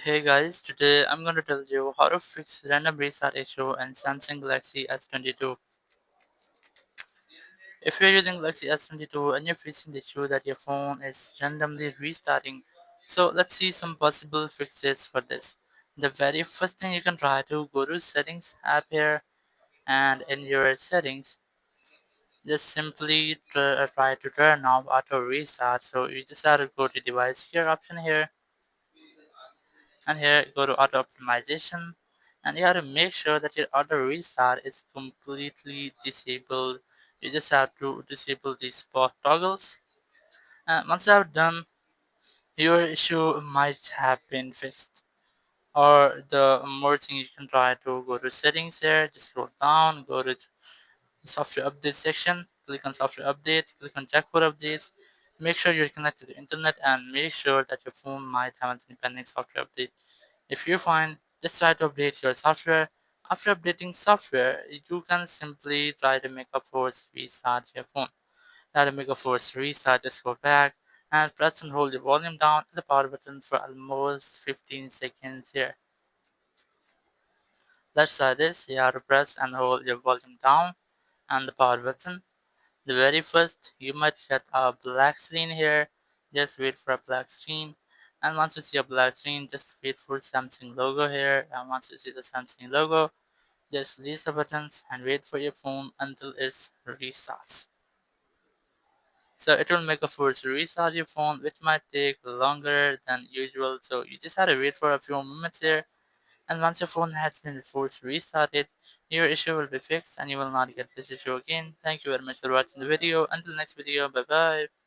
Hey guys, today I'm going to tell you how to fix random restart issue in Samsung Galaxy S22. If you're using Galaxy S22 and you're facing the issue that your phone is randomly restarting, so let's see some possible fixes for this. The very first thing you can try to go to settings app here, and in your settings just simply try to turn off auto restart. So you just have to go to device here option here, and here go to auto optimization, and you have to make sure that your auto restart is completely disabled. You just have to disable these spot toggles, and once you have done, your issue might have been fixed. Or the more thing, you can try to go to settings here, just scroll down, go to software update section, click on software update, click on check for updates, make sure you're connected to the internet, and make sure that your phone might have an pending software update. If you find, just try to update your software. After updating software, you can simply try to make a force restart your phone. Try to make a force restart, just go back and press and hold the volume down and the power button for almost 15 seconds here. Let's try this. You have to press and hold your volume down and the power button. The very first, you might get a black screen here. Just wait for a black screen. And once you see a black screen, just wait for Samsung logo here. And once you see the Samsung logo, just release the buttons and wait for your phone until it restarts. So it will make a force restart your phone, which might take longer than usual. So you just have to wait for a few moments here. And once your phone has been forced restarted, your issue will be fixed and you will not get this issue again. Thank you very much for watching the video. Until next video, bye bye.